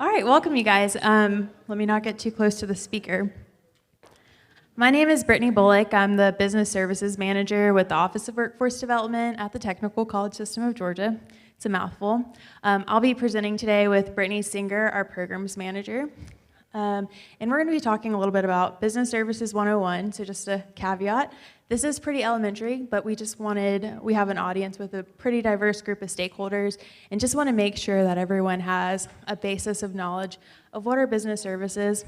All right, welcome you guys. Let me not get too close to the speaker. My name is Brittany Bullock. I'm the Business Services Manager with the Office of Workforce Development at the Technical College System of Georgia. It's a mouthful. I'll be presenting today with Brittany Singer, our Programs Manager. And we're going to be talking a little bit about Business Services 101, so just a caveat. This is pretty elementary, but we have an audience with a pretty diverse group of stakeholders and just want to make sure that everyone has a basis of knowledge of what our business service is.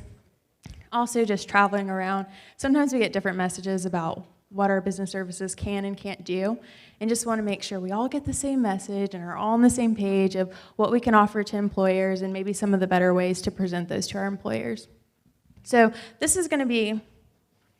Also, just traveling around, sometimes we get different messages about what our business services can and can't do, and just want to make sure we all get the same message and are all on the same page of what we can offer to employers and maybe some of the better ways to present those to our employers. So this is going to be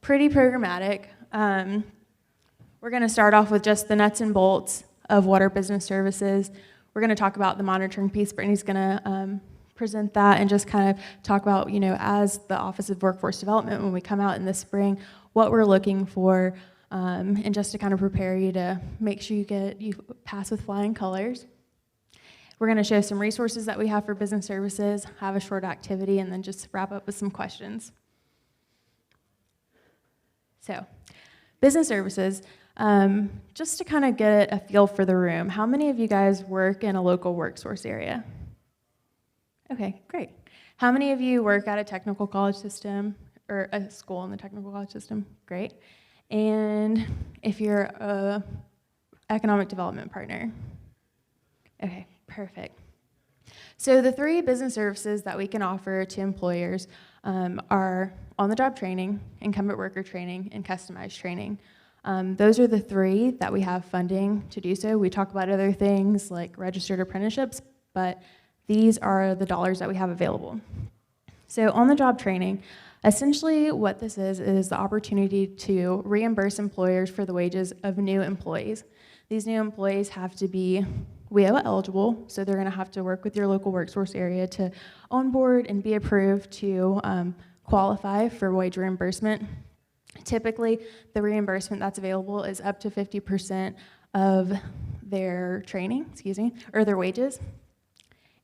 pretty programmatic. We're going to start off with just the nuts and bolts of what our business service is. We're going to talk about the monitoring piece. Brittany's going to present that and just kind of talk about, as the Office of Workforce Development, when we come out in the spring, what we're looking for, and just to kind of prepare you to make sure you pass with flying colors. We're going to show some resources that we have for business services, have a short activity, and then just wrap up with some questions. So, business services, just to kind of get a feel for the room, how many of you guys work in a local workforce area? Okay, great. How many of you work at a technical college system or a school in the technical college system? Great. And if you're a economic development partner? Okay, perfect. So the three business services that we can offer to employers are on-the-job training, incumbent worker training, and customized training. Those are the three that we have funding to do so. We talk about other things like registered apprenticeships, but these are the dollars that we have available. So on-the-job training, essentially what this is the opportunity to reimburse employers for the wages of new employees. These new employees have to be WIOA eligible, so they're going to have to work with your local workforce area to onboard and be approved to qualify for wage reimbursement. Typically, the reimbursement that's available is up to 50% of their training, or their wages.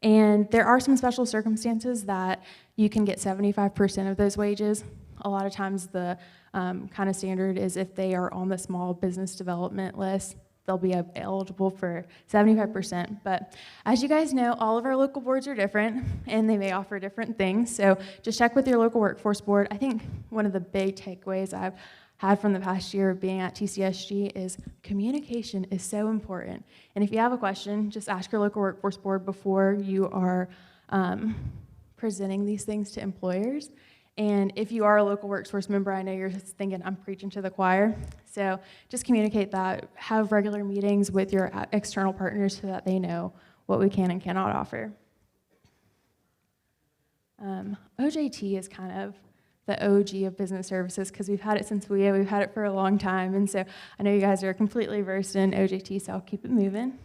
And there are some special circumstances that you can get 75% of those wages. A lot of times the kind of standard is if they are on the small business development list, they'll be eligible for 75%. But as you guys know, all of our local boards are different and they may offer different things. So just check with your local workforce board. I think one of the big takeaways I've had from the past year of being at TCSG is communication is so important. And if you have a question, just ask your local workforce board before you are presenting these things to employers. And if you are a local workforce member, I know you're thinking, I'm preaching to the choir. So just communicate that. Have regular meetings with your external partners so that they know what we can and cannot offer. OJT is kind of the OG of business services because we've had it since we've had it for a long time. And so I know you guys are completely versed in OJT, so I'll keep it moving.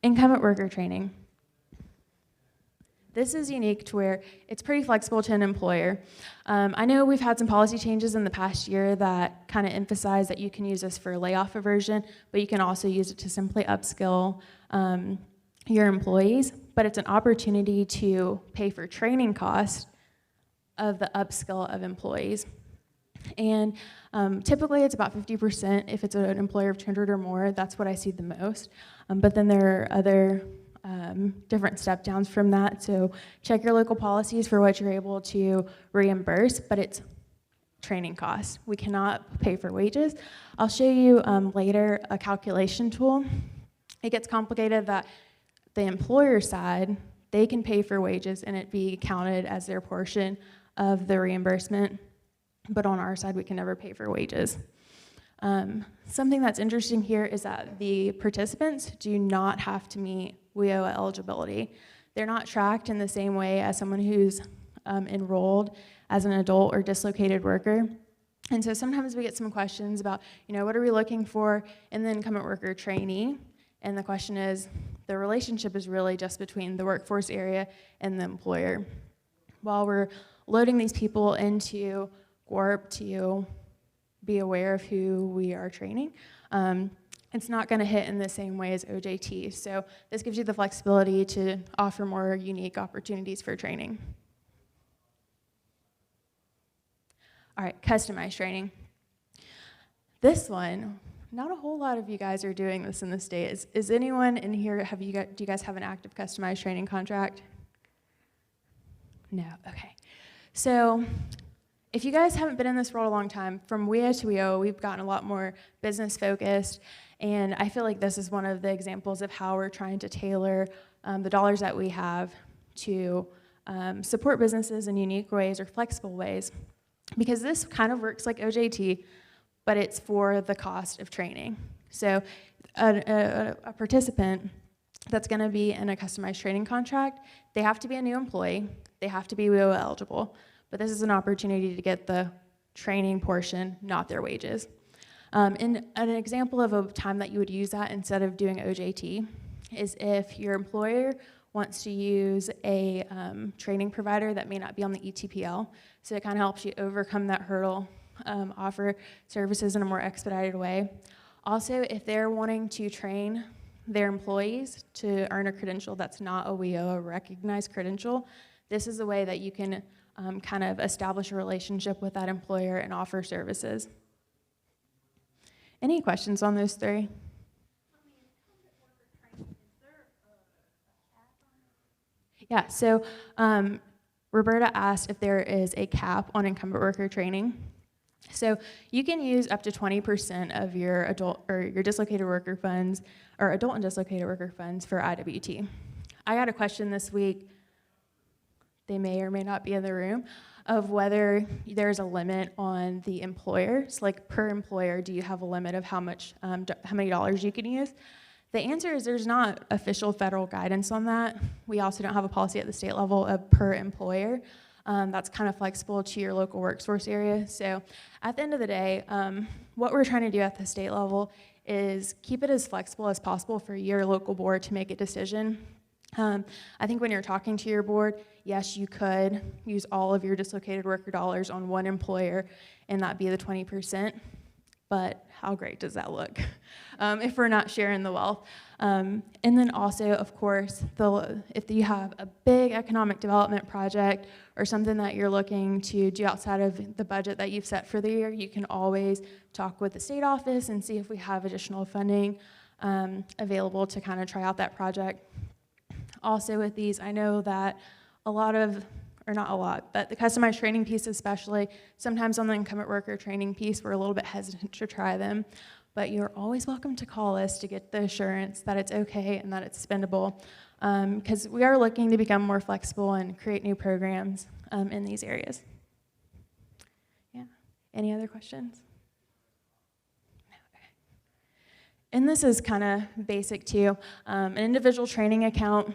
Incumbent worker training. This is unique to where it's pretty flexible to an employer. I know we've had some policy changes in the past year that kind of emphasize that you can use this for layoff aversion, but you can also use it to simply upskill your employees. But it's an opportunity to pay for training costs of the upskill of employees. And typically it's about 50% if it's an employer of 200 or more. That's what I see the most. But then there are other different step downs from that. So check your local policies for what you're able to reimburse, but it's training costs. We cannot pay for wages. I'll show you later a calculation tool. It gets complicated that the employer side, they can pay for wages and it be counted as their portion of the reimbursement, but on our side, we can never pay for wages. Something that's interesting here is that the participants do not have to meet WIOA eligibility. They're not tracked in the same way as someone who's enrolled as an adult or dislocated worker. And so sometimes we get some questions about, what are we looking for in the incumbent worker trainee? And the question is, the relationship is really just between the workforce area and the employer. While we're loading these people into GWARP to be aware of who we are training, it's not going to hit in the same way as OJT. So this gives you the flexibility to offer more unique opportunities for training. All right, customized training. This one, not a whole lot of you guys are doing this in the state. Is anyone in here, do you guys have an active customized training contract? No, okay. So if you guys haven't been in this role a long time, from WEO to WEO, we've gotten a lot more business focused, and I feel like this is one of the examples of how we're trying to tailor the dollars that we have to support businesses in unique ways or flexible ways, because this kind of works like OJT, but it's for the cost of training. So a participant that's going to be in a customized training contract, they have to be a new employee, they have to be WEO eligible, but this is an opportunity to get the training portion, not their wages. And an example of a time that you would use that instead of doing OJT is if your employer wants to use a training provider that may not be on the ETPL, so it kind of helps you overcome that hurdle, offer services in a more expedited way. Also, if they're wanting to train their employees to earn a credential that's not a WEO, a recognized credential, this is a way that you can kind of establish a relationship with that employer and offer services. Any questions on those three? Yeah, so Roberta asked if there is a cap on incumbent worker training. So you can use up to 20% of your adult or your dislocated worker funds or adult and dislocated worker funds for IWT. I got a question this week, they may or may not be in the room, of whether there's a limit on the employers, like per employer, do you have a limit of how many dollars you can use? The answer is there's not official federal guidance on that. We also don't have a policy at the state level of per employer. That's kind of flexible to your local workforce area. So at the end of the day, what we're trying to do at the state level is keep it as flexible as possible for your local board to make a decision. I think when you're talking to your board, yes, you could use all of your dislocated worker dollars on one employer and that be the 20%, but how great does that look if we're not sharing the wealth? And then also, of course, if you have a big economic development project or something that you're looking to do outside of the budget that you've set for the year, you can always talk with the state office and see if we have additional funding available to kind of try out that project. Also with these, I know that not a lot, but the customized training piece especially, sometimes on the incumbent worker training piece, we're a little bit hesitant to try them, but you're always welcome to call us to get the assurance that it's okay and that it's spendable, because we are looking to become more flexible and create new programs in these areas. Yeah, any other questions? No, okay. And this is kind of basic too. An individual training account,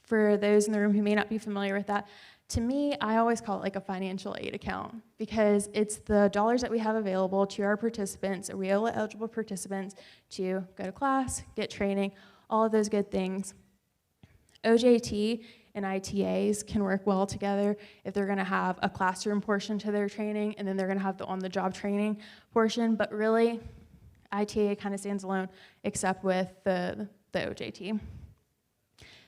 for those in the room who may not be familiar with that, to me, I always call it like a financial aid account because it's the dollars that we have available to our participants, or WEO eligible participants, to go to class, get training, all of those good things. OJT and ITAs can work well together if they're going to have a classroom portion to their training and then they're going to have the on-the-job training portion, but really, ITA kind of stands alone except with the OJT.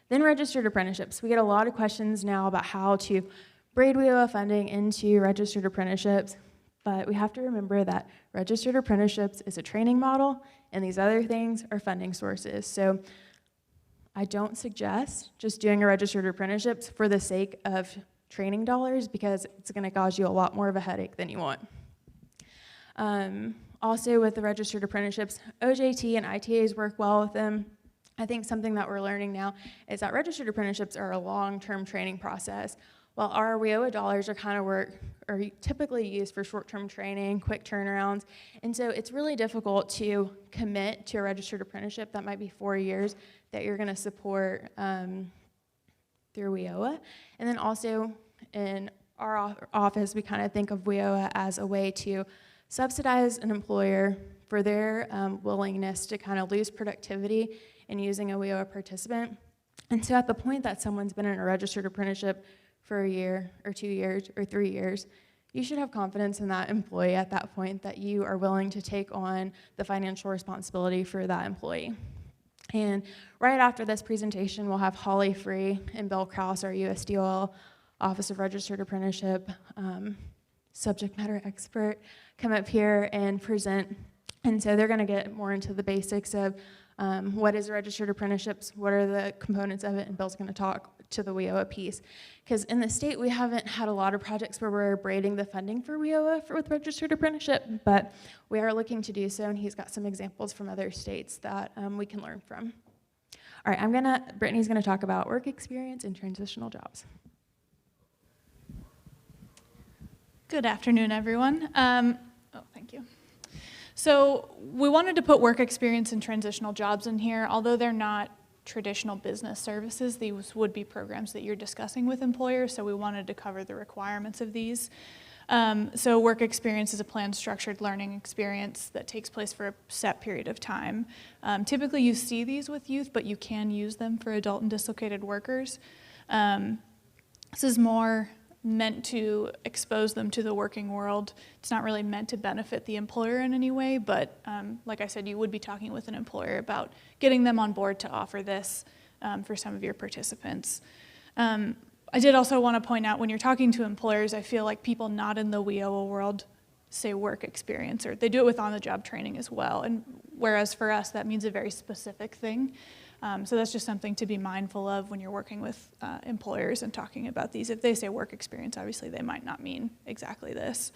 Then registered apprenticeships. We get a lot of questions now about how to braid WEO funding into registered apprenticeships, but we have to remember that registered apprenticeships is a training model, and these other things are funding sources. So I don't suggest just doing a registered apprenticeships for the sake of training dollars because it's going to cause you a lot more of a headache than you want. Also with the registered apprenticeships, OJT and ITAs work well with them. I think something that we're learning now is that registered apprenticeships are a long-term training process, while our WEO dollars are typically used for short-term training, quick turnarounds, and so it's really difficult to commit to a registered apprenticeship that might be 4 years that you're going to support through WEOA. And then also in our office, we kind of think of WEOA as a way to subsidize an employer for their willingness to kind of lose productivity in using a WEOA participant. And so at the point that someone's been in a registered apprenticeship for a year or 2 years or 3 years, You should have confidence in that employee at that point that you are willing to take on the financial responsibility for that employee. And right after this presentation, we'll have Holly Free and Bill Krause, our USDOL Office of Registered Apprenticeship subject matter expert, come up here and present. And so they're going to get more into the basics of what is registered apprenticeships, what are the components of it, and Bill's going to talk to the WIOA piece. Because in the state, we haven't had a lot of projects where we're braiding the funding for WIOA with registered apprenticeship, but we are looking to do so, and he's got some examples from other states that we can learn from. All right, Brittany's going to talk about work experience and transitional jobs. Good afternoon, everyone. Thank you. So we wanted to put work experience and transitional jobs in here. Although they're not traditional business services, these would be programs that you're discussing with employers, so we wanted to cover the requirements of these. So work experience is a planned, structured learning experience that takes place for a set period of time. Typically you see these with youth, but you can use them for adult and dislocated workers. This is more meant to expose them to the working world. It's not really meant to benefit the employer in any way, but like I said, you would be talking with an employer about getting them on board to offer this for some of your participants. I did also want to point out, when you're talking to employers, I feel like people not in the WIOA world say work experience, or they do it with on-the-job training as well, and whereas for us that means a very specific thing. So that's just something to be mindful of when you're working with employers and talking about these. If they say work experience, obviously they might not mean exactly this.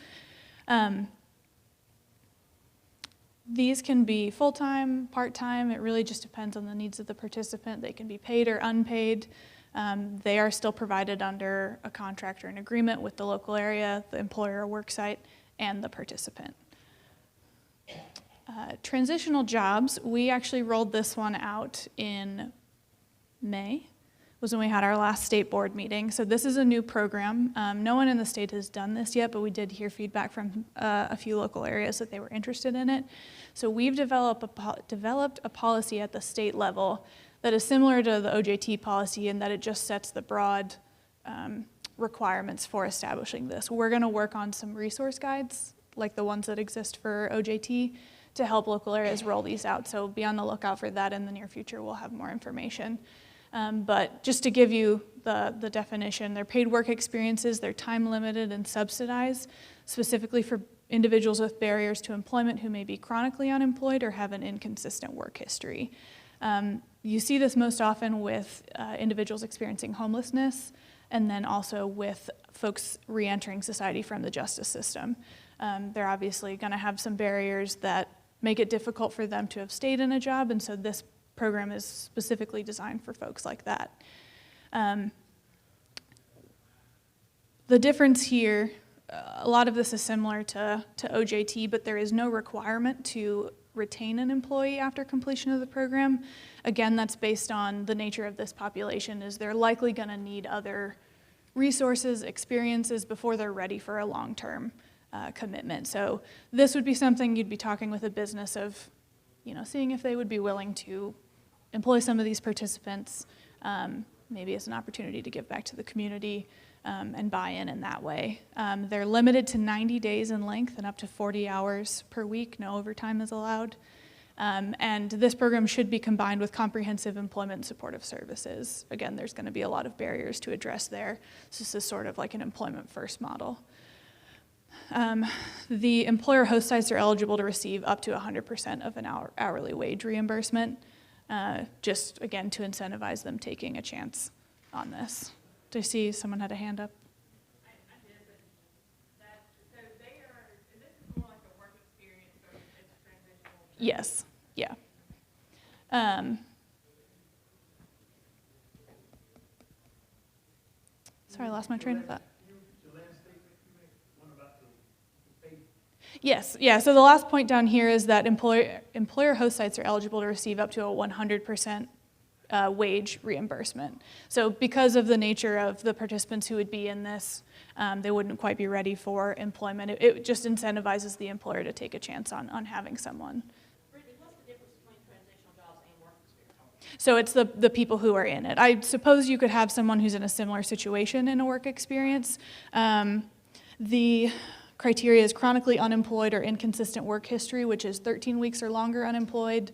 These can be full-time, part-time. It really just depends on the needs of the participant. They can be paid or unpaid. They are still provided under a contract or an agreement with the local area, the employer or work site, and the participant. Transitional jobs, we actually rolled this one out in May, was when we had our last state board meeting. So this is a new program. No one in the state has done this yet, but we did hear feedback from a few local areas that they were interested in it. So we've developed a policy at the state level that is similar to the OJT policy in that it just sets the broad requirements for establishing this. We're going to work on some resource guides, like the ones that exist for OJT, to help local areas roll these out. So be on the lookout for that in the near future. We'll have more information. But just to give you the definition, they're paid work experiences, they're time limited and subsidized, specifically for individuals with barriers to employment who may be chronically unemployed or have an inconsistent work history. You see this most often with individuals experiencing homelessness, and then also with folks re-entering society from the justice system. They're obviously going to have some barriers that make it difficult for them to have stayed in a job, and so this program is specifically designed for folks like that. The difference here, a lot of this is similar to OJT, but there is no requirement to retain an employee after completion of the program. Again, that's based on the nature of this population, is they're likely going to need other resources, experiences before they're ready for a long-term commitment. So this would be something you'd be talking with a business of, seeing if they would be willing to employ some of these participants, maybe as an opportunity to give back to the community and buy in that way. They're limited to 90 days in length and up to 40 hours per week. No overtime is allowed. And this program should be combined with comprehensive employment and supportive services. Again, there's going to be a lot of barriers to address there. So this is sort of like an employment first model. The employer host sites are eligible to receive up to 100% of an hourly wage reimbursement, just again to incentivize them taking a chance on this. Do you see someone had a hand up? I did, but so they are, and this is more like a work experience, so it's transitional. Yes, yeah. Sorry, I lost my train of thought. Yes, yeah, so the last point down here is that employer host sites are eligible to receive up to a 100% wage reimbursement. So because of the nature of the participants who would be in this, they wouldn't quite be ready for employment. It just incentivizes the employer to take a chance on having someone. Brittany, what's the difference between transitional jobs and work experience? So it's the people who are in it. I suppose you could have someone who's in a similar situation in a work experience. The criteria is chronically unemployed or inconsistent work history, which is 13 weeks or longer unemployed,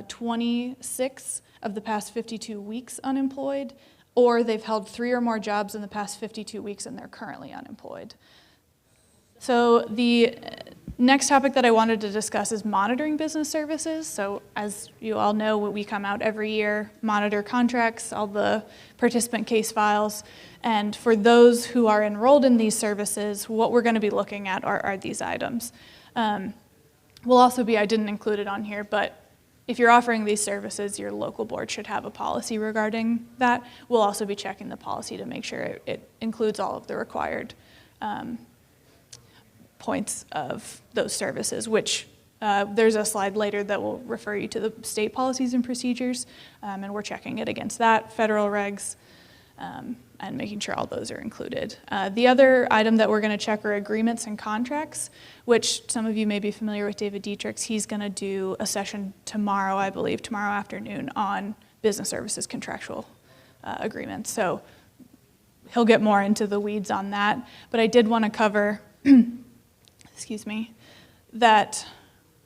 26 of the past 52 weeks unemployed, or they've held 3 or more jobs in the past 52 weeks and they're currently unemployed. So the next topic that I wanted to discuss is monitoring business services. So as you all know, we come out every year, monitor contracts, all the participant case files, and for those who are enrolled in these services, what we're going to be looking at are these items. Will also be, I didn't include it on here, but if you're offering these services, your local board should have a policy regarding that. We'll also be checking the policy to make sure it includes all of the required points of those services, which there's a slide later that will refer you to the state policies and procedures, and we're checking it against that, federal regs, and making sure all those are included. The other item that we're going to check are agreements and contracts, which some of you may be familiar with David Dietrich's. He's going to do a session tomorrow, I believe, tomorrow afternoon on business services contractual agreements. So he'll get more into the weeds on that, but I did want to cover excuse me, that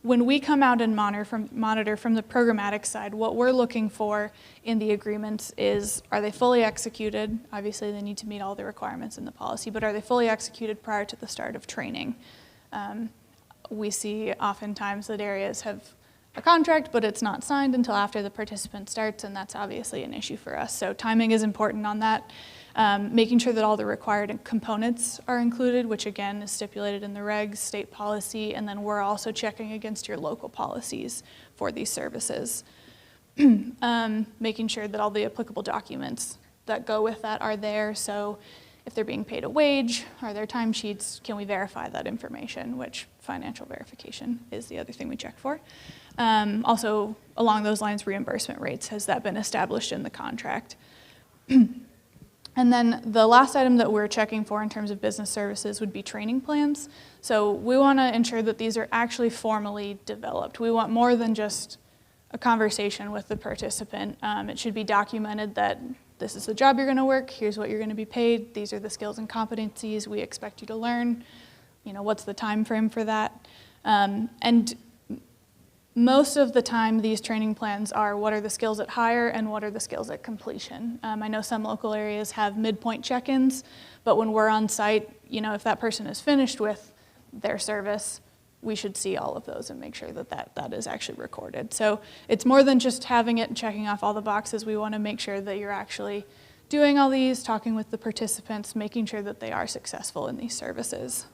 when we come out and monitor from the programmatic side, what we're looking for in the agreements is, are they fully executed? Obviously, they need to meet all the requirements in the policy, but are they fully executed prior to the start of training? We see oftentimes that areas have a contract, but it's not signed until after the participant starts, and that's obviously an issue for us. So timing is important on that. Making sure that all the required components are included, which again is stipulated in the regs, state policy, and then we're also checking against your local policies for these services. Making sure that all the applicable documents that go with that are there. So if they're being paid a wage, are there timesheets, can we verify that information, which financial verification is the other thing we check for. Also, along those lines, reimbursement rates, has that been established in the contract? And then the last item that we're checking for in terms of business services would be training plans. So we want to ensure that these are actually formally developed. We want more than just a conversation with the participant. It should be documented that this is the job you're going to work, here's what you're going to be paid, these are the skills and competencies we expect you to learn, what's the time frame for that. And most of the time, these training plans are what are the skills at hire and what are the skills at completion. I know some local areas have midpoint check-ins, but when we're on site, if that person is finished with their service, we should see all of those and make sure that is actually recorded. So it's more than just having it and checking off all the boxes. We want to make sure that you're actually doing all these, talking with the participants, making sure that they are successful in these services.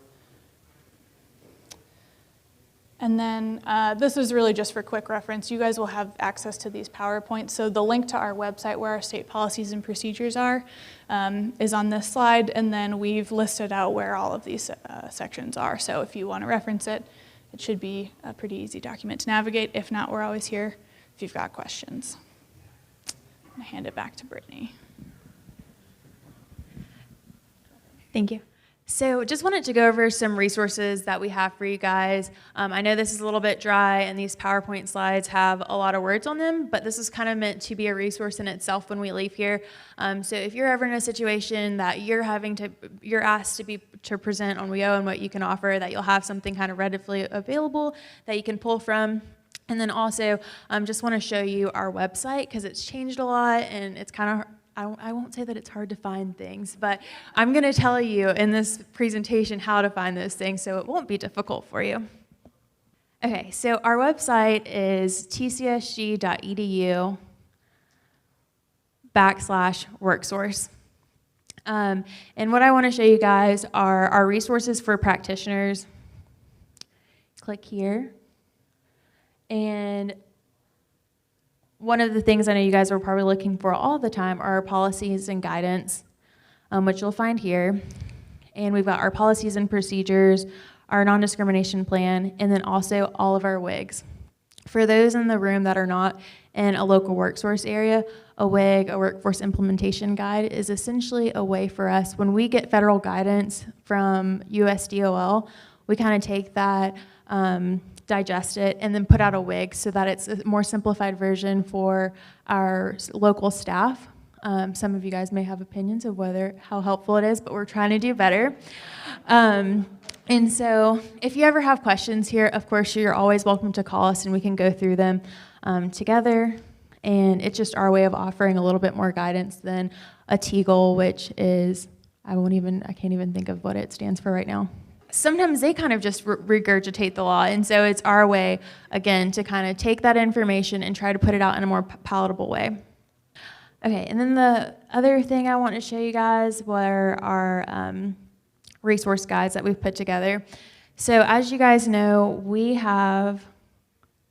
And then this is really just for quick reference. You guys will have access to these PowerPoints. So the link to our website where our state policies and procedures are is on this slide. And then we've listed out where all of these sections are. So if you want to reference it, it should be a pretty easy document to navigate. If not, we're always here if you've got questions. I'm going to hand it back to Brittany. Thank you. So just wanted to go over some resources that we have for you guys. I know this is a little bit dry and these PowerPoint slides have a lot of words on them, but this is kind of meant to be a resource in itself when we leave here. So if you're ever in a situation that you're asked to present on WIO and what you can offer, that you'll have something kind of readily available that you can pull from. And then also just want to show you our website because it's changed a lot and it's kind of I won't say that it's hard to find things, but I'm going to tell you in this presentation how to find those things so it won't be difficult for you. Okay, so our website is tcsg.edu/worksource. And what I want to show you guys are our resources for practitioners. Click here. And one of the things I know you guys are probably looking for all the time are our policies and guidance, which you'll find here. And we've got our policies and procedures, our non-discrimination plan, and then also all of our WIGs. For those in the room that are not in a local worksource area, a WIG, a workforce implementation guide, is essentially a way for us, when we get federal guidance from USDOL, we kind of take that, digest it, and then put out a WIG so that it's a more simplified version for our local staff Some of you guys may have opinions of how helpful it is, but we're trying to do better. And so if you ever have questions here, of course, you're always welcome to call us and we can go through them together. And it's just our way of offering a little bit more guidance than a TEAGL, which is, I can't even think of what it stands for right now. Sometimes they kind of just regurgitate the law. And so it's our way, again, to kind of take that information and try to put it out in a more palatable way. Okay, and then the other thing I want to show you guys were our resource guides that we've put together. So as you guys know, we have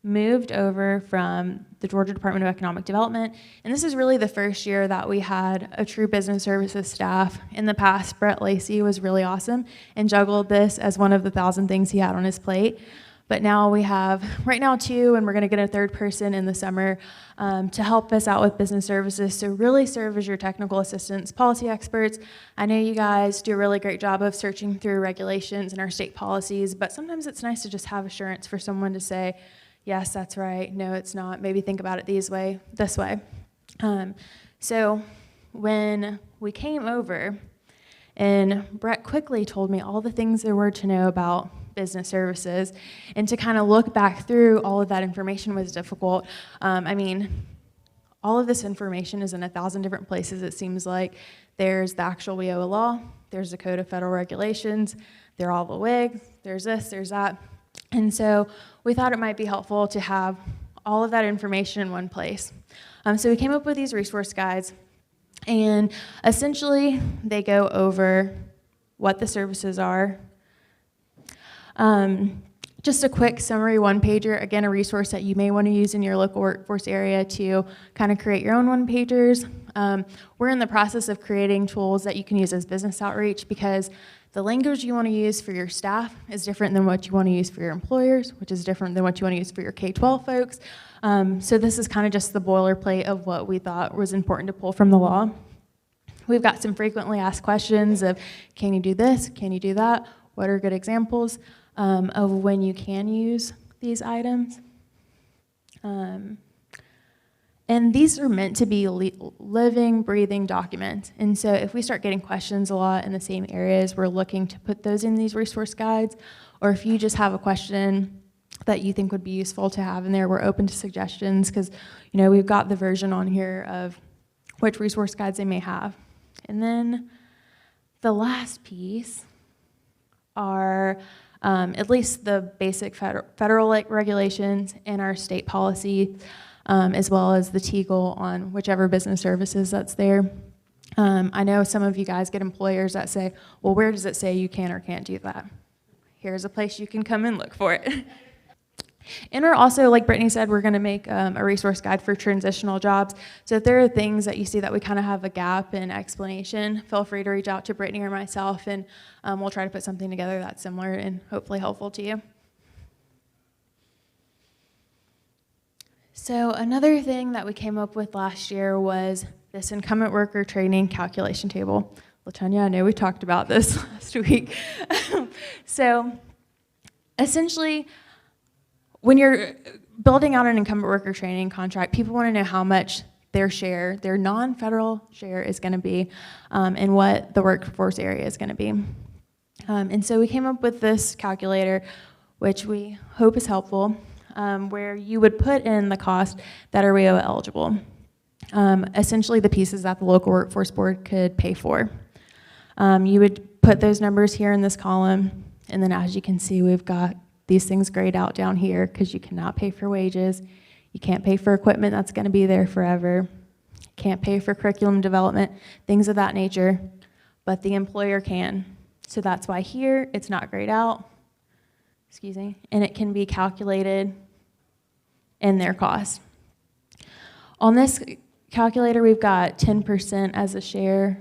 moved over from the Georgia Department of Economic Development, and this is really the first year that we had a true business services staff. In the past, Brett Lacey was really awesome and juggled this as one of the 1,000 things he had on his plate. But now we have, right now, 2, and we're going to get a 3rd person in the summer to help us out with business services, so really serve as your technical assistants, policy experts. I know you guys do a really great job of searching through regulations and our state policies, but sometimes it's nice to just have assurance for someone to say, yes, that's right, no, it's not, maybe think about it this way. So when we came over, and Brett quickly told me all the things there were to know about business services, and to kind of look back through all of that information was difficult. All of this information is in 1,000 different places, it seems like. There's the actual WIOA law, there's the Code of Federal Regulations, there are all the WIGs, there's this, there's that. And so we thought it might be helpful to have all of that information in one place. So we came up with these resource guides, and essentially they go over what the services are. Just a quick summary one-pager, again, a resource that you may want to use in your local workforce area to kind of create your own one-pagers. We're in the process of creating tools that you can use as business outreach, because the language you want to use for your staff is different than what you want to use for your employers, which is different than what you want to use for your K-12 folks. So this is kind of just the boilerplate of what we thought was important to pull from the law. We've got some frequently asked questions of, can you do this? Can you do that? What are good examples of when you can use these items? And these are meant to be living, breathing documents. And so if we start getting questions a lot in the same areas, we're looking to put those in these resource guides. Or if you just have a question that you think would be useful to have in there, we're open to suggestions, because we've got the version on here of which resource guides they may have. And then the last piece are at least the basic federal regulations and our state policy, as well as the TEAGL on whichever business services that's there. I know some of you guys get employers that say, well, where does it say you can or can't do that? Here's a place you can come and look for it. And we're also, like Brittany said, we're going to make a resource guide for transitional jobs. So if there are things that you see that we kind of have a gap in explanation, feel free to reach out to Brittany or myself, and we'll try to put something together that's similar and hopefully helpful to you. So another thing that we came up with last year was this incumbent worker training calculation table. LaTanya, I know we talked about this last week. So essentially, when you're building out an incumbent worker training contract, people want to know how much their share, their non-federal share, is going to be, and what the workforce area is going to be. And so we came up with this calculator, which we hope is helpful, where you would put in the cost that are WIOA eligible, essentially the pieces that the local workforce board could pay for. You would put those numbers here in this column, and then as you can see, we've got these things grayed out down here, because you cannot pay for wages, you can't pay for equipment that's going to be there forever, can't pay for curriculum development, things of that nature, but the employer can. So that's why here it's not grayed out, and it can be calculated in their cost. On this calculator, we've got 10% as a share,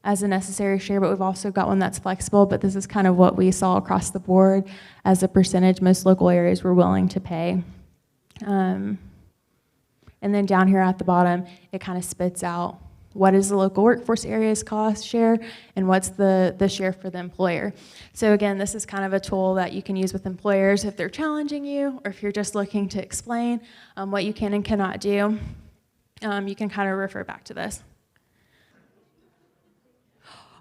as a necessary share, but we've also got one that's flexible, but this is kind of what we saw across the board as a percentage most local areas were willing to pay. And then down here at the bottom, it kind of spits out what is the local workforce area's cost share and what's the share for the employer. So again, this is kind of a tool that you can use with employers if they're challenging you, or if you're just looking to explain what you can and cannot do. you can kind of refer back to this.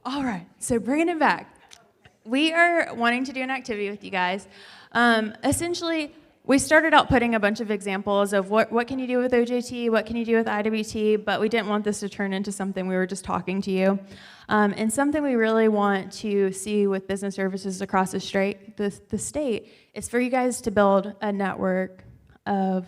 All right, so bringing it back. We are wanting to do an activity with you guys. Essentially, we started out putting a bunch of examples of what can you do with OJT, what can you do with IWT, but we didn't want this to turn into something we were just talking to you. And something we really want to see with business services across the state is for you guys to build a network of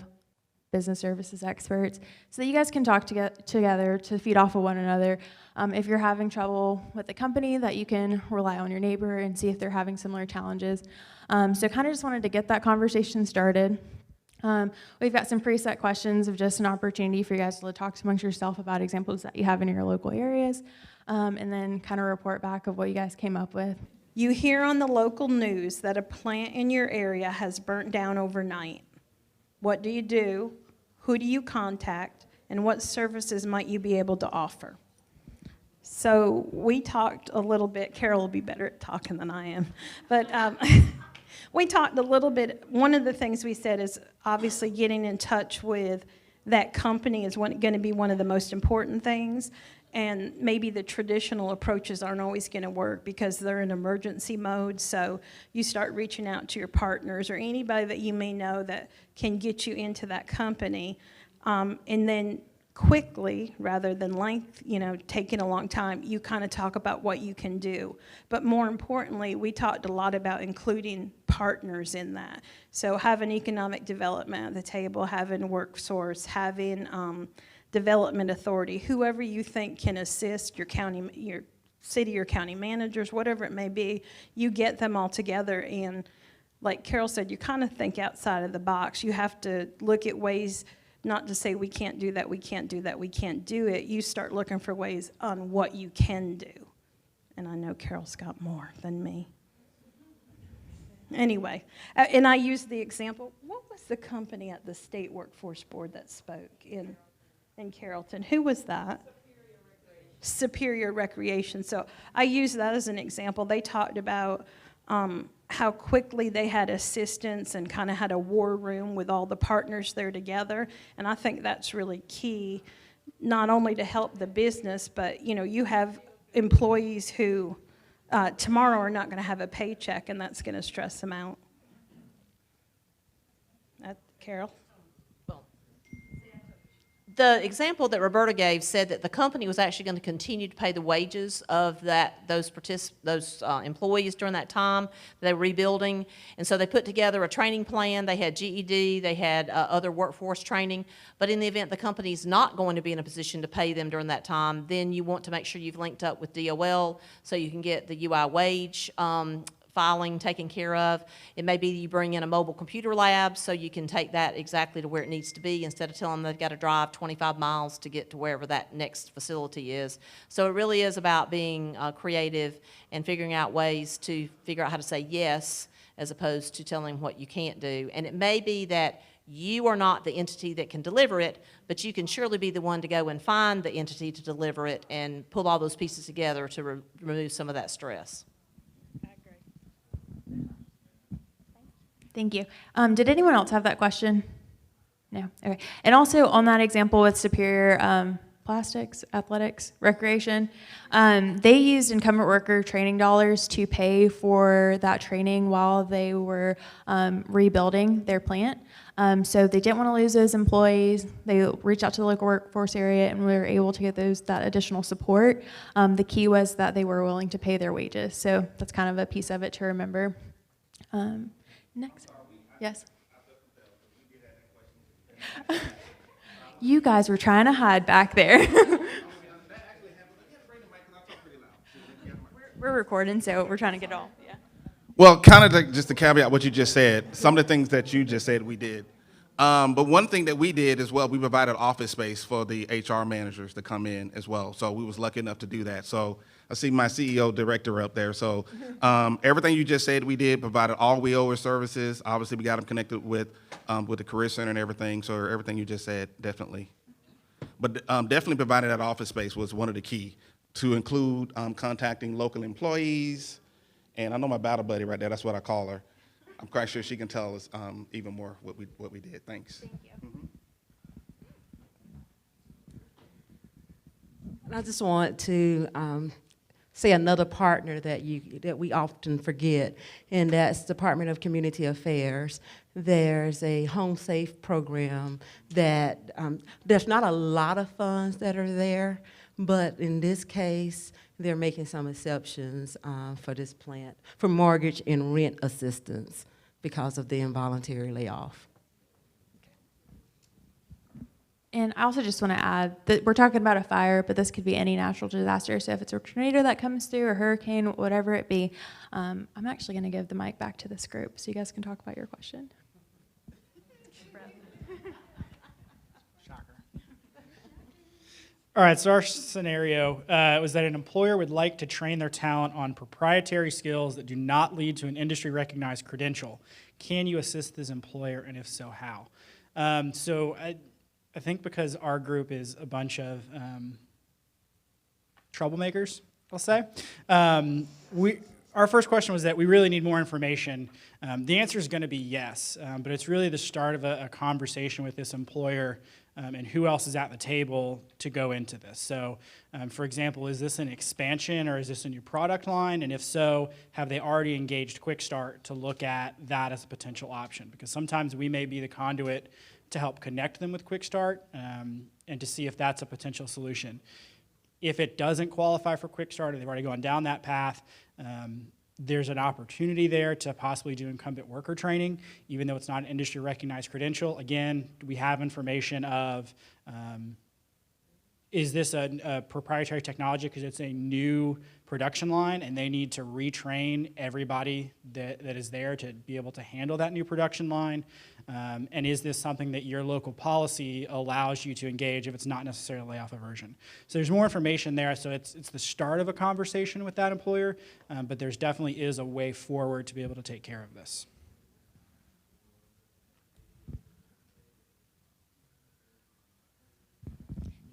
business services experts so that you guys can talk together to feed off of one another. If you're having trouble with the company, that you can rely on your neighbor and see if they're having similar challenges. So kind of just wanted to get that conversation started. We've got some preset questions of just an opportunity for you guys to talk amongst yourself about examples that you have in your local areas, and then kind of report back of what you guys came up with. You hear on the local news that a plant in your area has burnt down overnight. What do you do? Who do you contact? And what services might you be able to offer? So we talked a little bit. Carol will be better at talking than I am. But we talked a little bit. One of the things we said is obviously getting in touch with that company is going to be one of the most important things. And maybe the traditional approaches aren't always going to work because they're in emergency mode. So you start reaching out to your partners or anybody that you may know that can get you into that company. And then quickly, rather than taking a long time, you kind of talk about what you can do. But more importantly, we talked a lot about including partners in that. So having economic development at the table, having workforce, having development authority, whoever you think can assist your county, your city or county managers, whatever it may be, you get them all together. And like Carol said, you kind of think outside of the box. You have to look at ways not to say we can't do that, we can't do that, we can't do it. You start looking for ways on what you can do. And I know Carol's got more than me. Anyway, and I used the example, what was the company at the State Workforce Board that spoke in Carrollton? Who was that? Superior Recreation. So I used that as an example. They talked about how quickly they had assistance and kind of had a war room with all the partners there together. And I think that's really key, not only to help the business, but you have employees who tomorrow are not going to have a paycheck, and that's going to stress them out. Carol? The example that Roberta gave said that the company was actually going to continue to pay the wages of those employees during that time they were rebuilding. And so they put together a training plan. They had GED. They had other workforce training. But in the event the company's not going to be in a position to pay them during that time, then you want to make sure you've linked up with DOL so you can get the UI wage filing taken care of. It may be you bring in a mobile computer lab so you can take that exactly to where it needs to be instead of telling them they've got to drive 25 miles to get to wherever that next facility is. So it really is about being creative and figuring out ways to figure out how to say yes as opposed to telling what you can't do. And it may be that you are not the entity that can deliver it, but you can surely be the one to go and find the entity to deliver it and pull all those pieces together to remove some of that stress. Thank you. Did anyone else have that question? No? Okay. And also on that example with Superior Plastics, Athletics, Recreation, they used incumbent worker training dollars to pay for that training while they were rebuilding their plant. So they didn't want to lose those employees. They reached out to the local workforce area and we were able to get that additional support. The key was that they were willing to pay their wages. So that's kind of a piece of it to remember. Next. Yes. You guys were trying to hide back there. We're recording, so we're trying to get it all. Yeah. Well, kind of just to caveat what you just said, some of the things that you just said we did. But one thing that we did as well, we provided office space for the HR managers to come in as well. So we was lucky enough to do that. So I see my CEO director up there. So everything you just said we did, provided all wheelchair services. Obviously, we got them connected with the Career Center and everything. So everything you just said, definitely. But definitely providing that office space was one of the key to include contacting local employees. And I know my battle buddy right there, that's what I call her. I'm quite sure she can tell us even more what we did. Thanks. Thank you. I just want to say another partner that we often forget, and that's Department of Community Affairs. There's a Home Safe program that there's not a lot of funds that are there, but in this case, they're making some exceptions for this plant for mortgage and rent assistance because of the involuntary layoff. And I also just want to add that we're talking about a fire, but this could be any natural disaster. So if it's a tornado that comes through, a hurricane, whatever it be, I'm actually going to give the mic back to this group so you guys can talk about your question. All right, so our scenario was that an employer would like to train their talent on proprietary skills that do not lead to an industry-recognized credential. Can you assist this employer, and if so, how? So I think because our group is a bunch of troublemakers, I'll say, our first question was that we really need more information. The answer is going to be yes, but it's really the start of a conversation with this employer and who else is at the table to go into this. So, for example, is this an expansion or is this a new product line? And if so, have they already engaged Quick Start to look at that as a potential option? Because sometimes we may be the conduit to help connect them with Quick Start and to see if that's a potential solution. If it doesn't qualify for Quick Start or they've already gone down that path, there's an opportunity there to possibly do incumbent worker training, even though it's not an industry recognized credential. Again, we have information of, is this a proprietary technology because it's a new production line and they need to retrain everybody that is there to be able to handle that new production line? And is this something that your local policy allows you to engage if it's not necessarily a layoff aversion? So there's more information there. So it's the start of a conversation with that employer, but there's definitely is a way forward to be able to take care of this.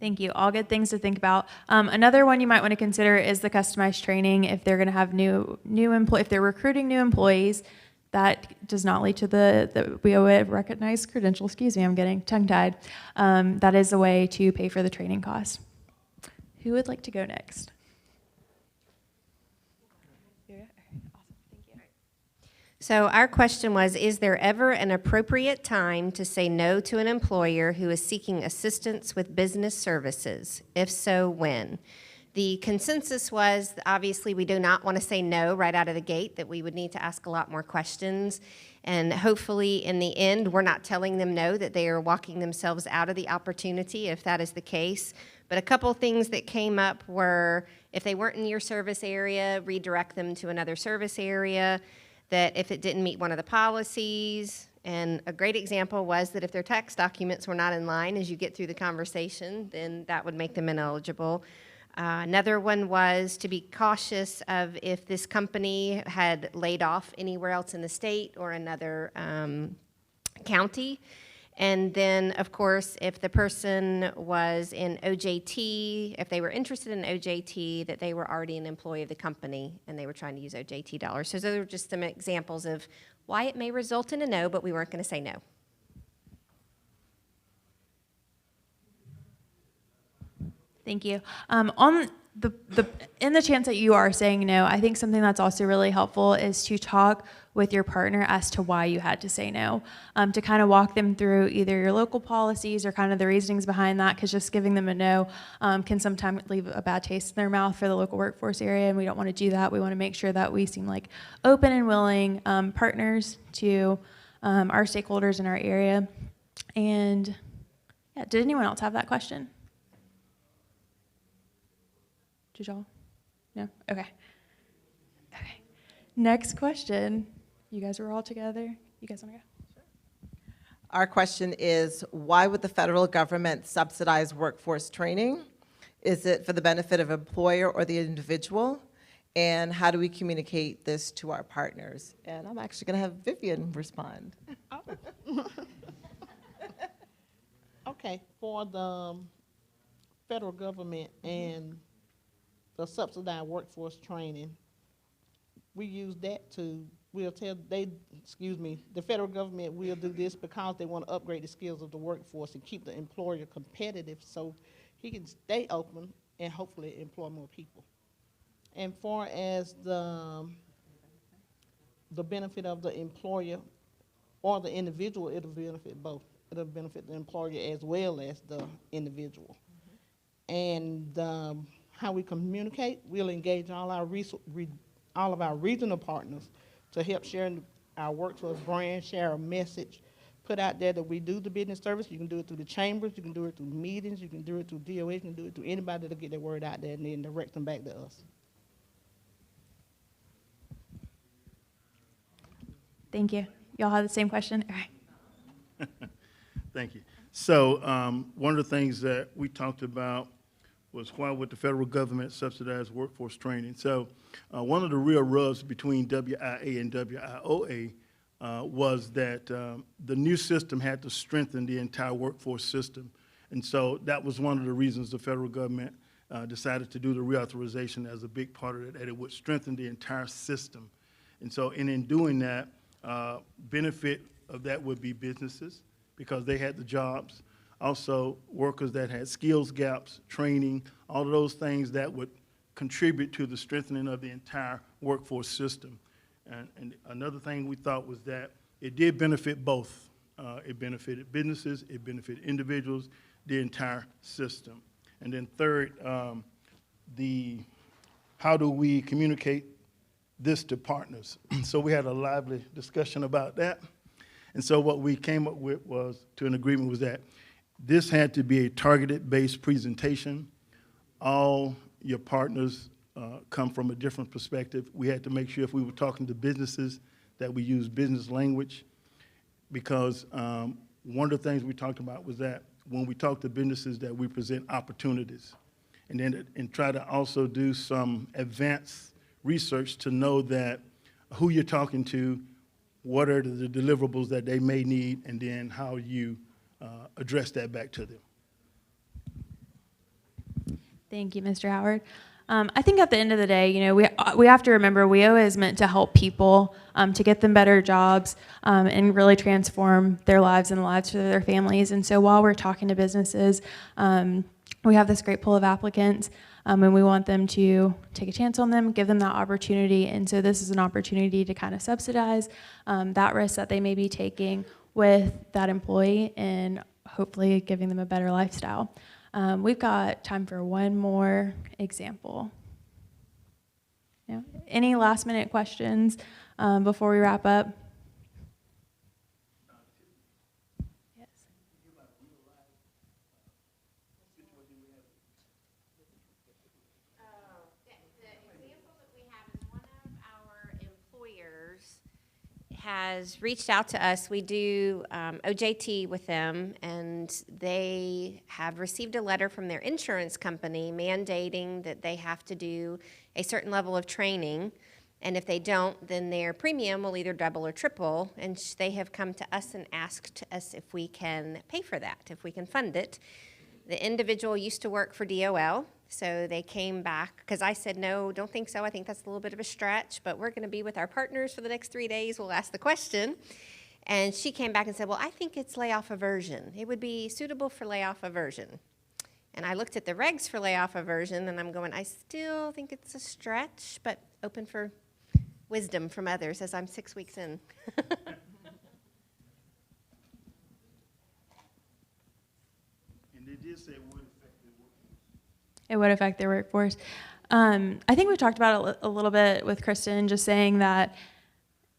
Thank you. All good things to think about. Another one you might want to consider is the customized training. If they're going to have if they're recruiting new employees, that does not lead to the WOA recognized credential. Excuse me, I'm getting tongue-tied. That is a way to pay for the training costs. Who would like to go next? So our question was, is there ever an appropriate time to say no to an employer who is seeking assistance with business services? If so, when? The consensus was, obviously, we do not want to say no right out of the gate, that we would need to ask a lot more questions. And hopefully, in the end, we're not telling them no, that they are walking themselves out of the opportunity, if that is the case. But a couple things that came up were, if they weren't in your service area, redirect them to another service area, that if it didn't meet one of the policies, and a great example was that if their tax documents were not in line as you get through the conversation, then that would make them ineligible. Another one was to be cautious of if this company had laid off anywhere else in the state or another county. And then, of course, if the person was in OJT, if they were interested in OJT, that they were already an employee of the company and they were trying to use OJT dollars. So those are just some examples of why it may result in a no, but we weren't going to say no. Thank you. On in the chance that you are saying no, I think something that's also really helpful is to talk with your partner as to why you had to say no, to kind of walk them through either your local policies or kind of the reasonings behind that, because just giving them a no can sometimes leave a bad taste in their mouth for the local workforce area, and we don't want to do that. We want to make sure that we seem like open and willing partners to our stakeholders in our area. And yeah, did anyone else have that question? Did y'all? No? Okay. Okay. Next question. You guys were all together. You guys want to go? Our question is, why would the federal government subsidize workforce training? Is it for the benefit of employer or the individual? And how do we communicate this to our partners? And I'm actually going to have Vivian respond. Okay, for the federal government and the subsidized workforce training, we use that to, the federal government will do this because they want to upgrade the skills of the workforce and keep the employer competitive so he can stay open and hopefully employ more people. And far as the benefit of the employer or the individual, it'll benefit both. It'll benefit the employer as well as the individual. And how we communicate, we'll engage all of our regional partners to help share our workforce brand, share a message, put out there that we do the business service. You can do it through the chambers, you can do it through meetings, you can do it through DOH, you can do it through anybody to get their word out there and then direct them back to us. Thank you. Y'all have the same question? All right. Thank you. So one of the things that we talked about was why would the federal government subsidize workforce training? So one of the real rubs between WIA and WIOA was that the new system had to strengthen the entire workforce system. And so that was one of the reasons the federal government decided to do the reauthorization as a big part of it, that it would strengthen the entire system. And so in doing that, benefit of that would be businesses because they had the jobs. Also, workers that had skills gaps, training, all of those things that would contribute to the strengthening of the entire workforce system. And another thing we thought was that it did benefit both. It benefited businesses, it benefited individuals, the entire system. And then third, how do we communicate this to partners? So we had a lively discussion about that. And so what we came up with was, to an agreement, was that this had to be a targeted-based presentation. All your partners come from a different perspective. We had to make sure if we were talking to businesses that we use business language because one of the things we talked about was that when we talk to businesses that we present opportunities and try to also do some advanced research to know that who you're talking to, what are the deliverables that they may need, and then how you address that back to them. Thank you, Mr. Howard. I think at the end of the day, you know, we have to remember WIOA is meant to help people to get them better jobs and really transform their lives and the lives for their families. And so while we're talking to businesses, we have this great pool of applicants and we want them to take a chance on them, give them that opportunity. And so this is an opportunity to kind of subsidize that risk that they may be taking with that employee and hopefully giving them a better lifestyle. We've got time for one more example. Yeah. Any last minute questions before we wrap up? Yes. The example that we have is one of our employers has reached out to us. We do OJT with them, and they have received a letter from their insurance company mandating that they have to do a certain level of training, and if they don't, then their premium will either double or triple, and they have come to us and asked us if we can pay for that, if we can fund it. The individual used to work for DOL, so they came back, because I said, no, don't think so. I think that's a little bit of a stretch, but we're going to be with our partners for the next 3 days. We'll ask the question. And she came back and said, well, I think it's layoff aversion. It would be suitable for layoff aversion. And I looked at the regs for layoff aversion, and I'm going, I still think it's a stretch, but open for wisdom from others as I'm 6 weeks in. And they did say it would affect their workforce. It would affect their workforce. I think we talked about it a little bit with Kristen, just saying that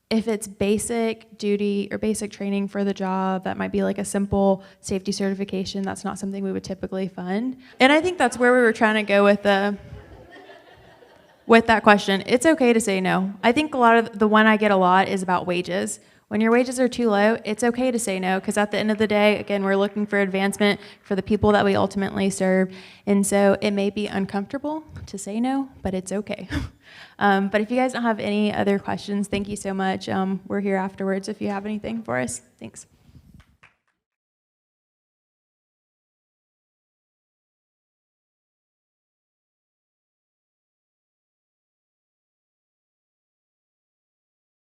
if it's basic duty or basic training for the job, that might be like a simple safety certification. That's not something we would typically fund. And I think that's where we were trying to go with that question. It's okay to say no. I think a lot of the one I get a lot is about wages. When your wages are too low, it's okay to say no, because at the end of the day, again, we're looking for advancement for the people that we ultimately serve. And so it may be uncomfortable to say no, but it's okay. But if you guys don't have any other questions, thank you so much. We're here afterwards if you have anything for us. Thanks.